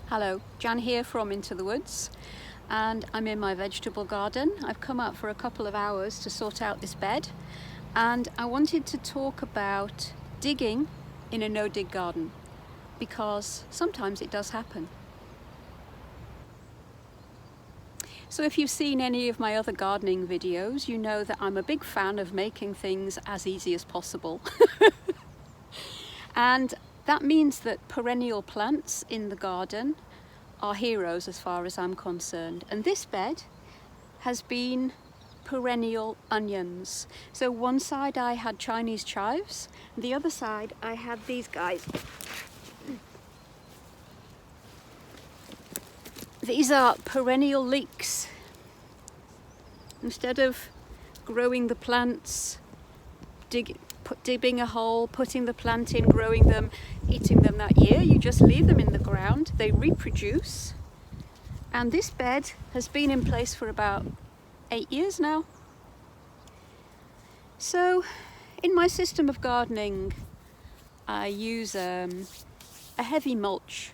Hello, Jan here from Into the Woods, and I'm in my vegetable garden. I've come out for a couple of hours to sort out this bed, and I wanted to talk about digging in a no-dig garden, because sometimes it does happen. So if you've seen any of my other gardening videos, you know that I'm a big fan of making things as easy as possible. And that means that perennial plants in the garden are heroes as far as I'm concerned. And this bed has been perennial onions. So one side I had Chinese chives, and the other side I had these guys. These are perennial leeks. Instead of growing the plants, digging a hole, putting the plant in, growing them, eating them that year, you just leave them in the ground. They reproduce. And this bed has been in place for about 8 years now. So in my system of gardening, I use a heavy mulch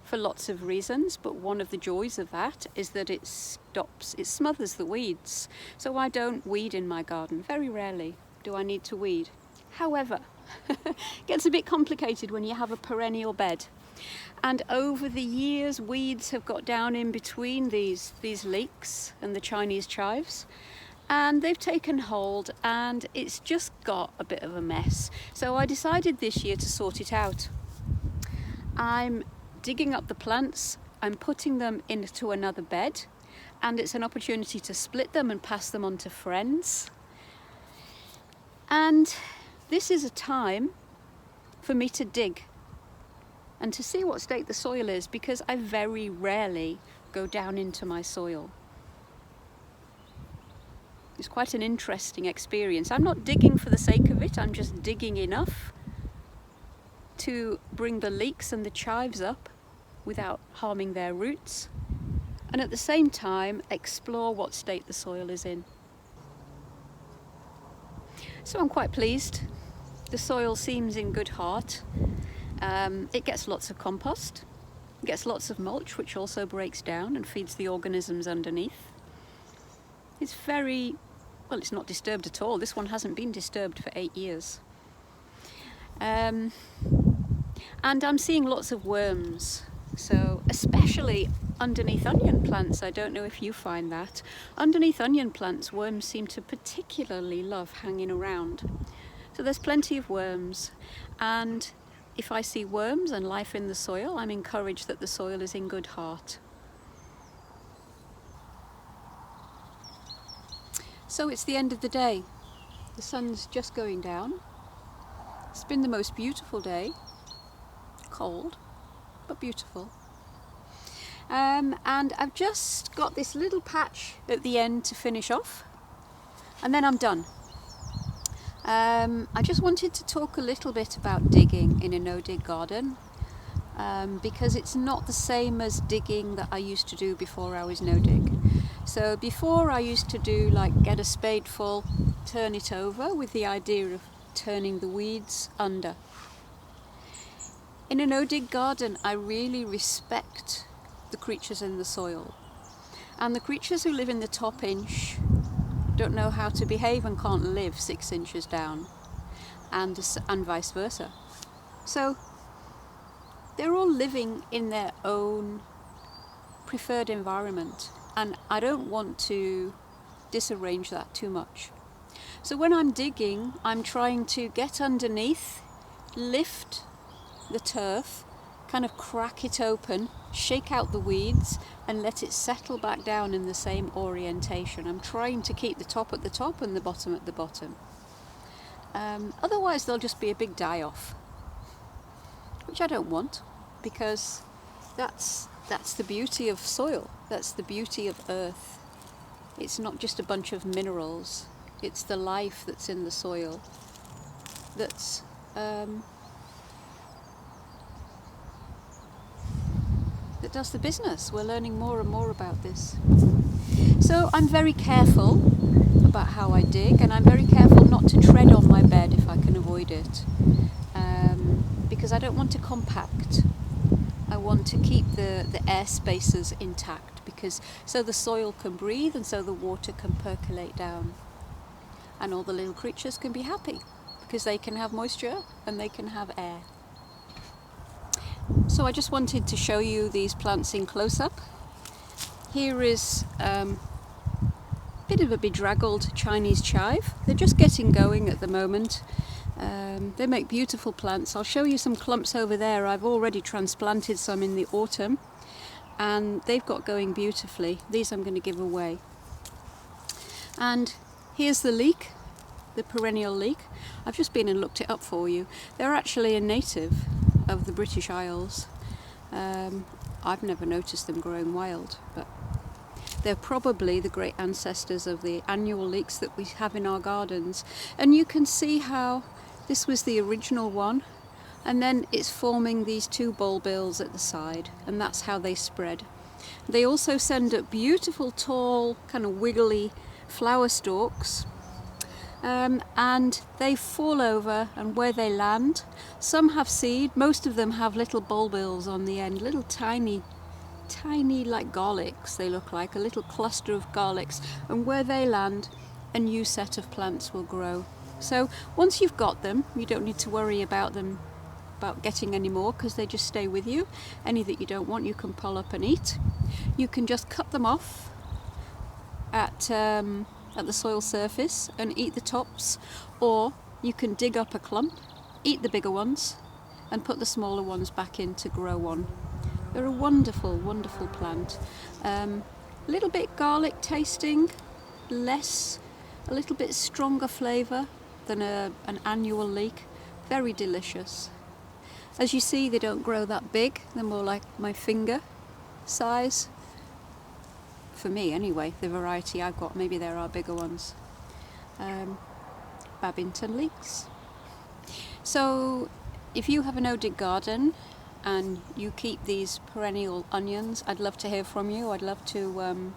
for lots of reasons, but one of the joys of that is that it smothers the weeds. So I don't weed in my garden. Very rarely do I need to weed. However, it gets a bit complicated when you have a perennial bed. And over the years, weeds have got down in between these leeks and the Chinese chives, and they've taken hold, and it's just got a bit of a mess. So I decided this year to sort it out. I'm digging up the plants, I'm putting them into another bed, and it's an opportunity to split them and pass them on to friends. And this is a time for me to dig and to see what state the soil is, because I very rarely go down into my soil. It's quite an interesting experience. I'm not digging for the sake of it, I'm just digging enough to bring the leeks and the chives up without harming their roots, and at the same time explore what state the soil is in. So I'm quite pleased. The soil seems in good heart. It gets lots of compost, it gets lots of mulch, which also breaks down and feeds the organisms underneath. It's it's not disturbed at all. This one hasn't been disturbed for 8 years. And I'm seeing lots of worms. So especially underneath onion plants, I don't know if you find that. Underneath onion plants, worms seem to particularly love hanging around. So there's plenty of worms, and if I see worms and life in the soil, I'm encouraged that the soil is in good heart. So it's the end of the day. The sun's just going down. It's been the most beautiful day. Cold, but beautiful. And I've just got this little patch at the end to finish off, and then I'm done. I just wanted to talk a little bit about digging in a no-dig garden, because it's not the same as digging that I used to do before I was no-dig. So before I used to do get a spadeful, turn it over with the idea of turning the weeds under. In a no-dig garden, I really respect the creatures in the soil. And the creatures who live in the top inch don't know how to behave and can't live 6 inches down, and vice versa. So they're all living in their own preferred environment, and I don't want to disarrange that too much. So when I'm digging, I'm trying to get underneath, lift the turf, kind of crack it open, shake out the weeds, and let it settle back down in the same orientation. I'm trying to keep the top at the top and the bottom at the bottom. Otherwise they'll just be a big die-off, which I don't want, because that's the beauty of soil, that's the beauty of earth. It's not just a bunch of minerals, it's the life that's in the soil that's that does the business. We're learning more and more about this. So I'm very careful about how I dig, and I'm very careful not to tread on my bed if I can avoid it, because I don't want to compact. I want to keep the air spaces intact, because so the soil can breathe and so the water can percolate down, and all the little creatures can be happy because they can have moisture and they can have air. So I just wanted to show you these plants in close-up. Here is a bit of a bedraggled Chinese chive. They're just getting going at the moment. They make beautiful plants. I'll show you some clumps over there. I've already transplanted some in the autumn and they've got going beautifully. These I'm going to give away. And here's the leek, the perennial leek. I've just been and looked it up for you. They're actually a native of the British Isles. I've never noticed them growing wild, but they're probably the great ancestors of the annual leeks that we have in our gardens. And you can see how this was the original one, and then it's forming these two bulbils at the side, and that's how they spread. They also send up beautiful, tall, kind of wiggly flower stalks, and they fall over, and where they land, some have seed, most of them have little bulbils on the end, little tiny like garlics. They look like a little cluster of garlics, and where they land a new set of plants will grow. So once you've got them, you don't need to worry about getting any more, because they just stay with you. Any that you don't want you can pull up and eat. You can just cut them off at the soil surface and eat the tops, or you can dig up a clump, eat the bigger ones and put the smaller ones back in to grow on. They're a wonderful, wonderful plant. A little bit garlic tasting, a little bit stronger flavour than an annual leek. Very delicious. As you see, they don't grow that big. They're more like my finger size. For me anyway, the variety I've got, maybe there are bigger ones. Babington leeks. So if you have a no-dig garden and you keep these perennial onions, I'd love to hear from you. I'd love to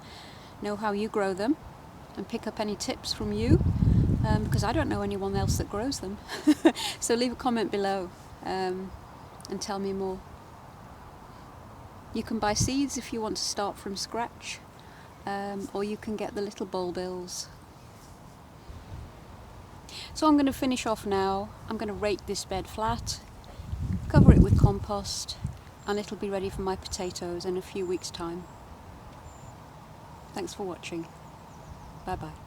know how you grow them and pick up any tips from you, because I don't know anyone else that grows them. So leave a comment below and tell me more. You can buy seeds if you want to start from scratch, or you can get the little bulbils. So I'm going to finish off now. I'm going to rake this bed flat, cover it with compost, and it'll be ready for my potatoes in a few weeks' time. Thanks for watching. Bye bye.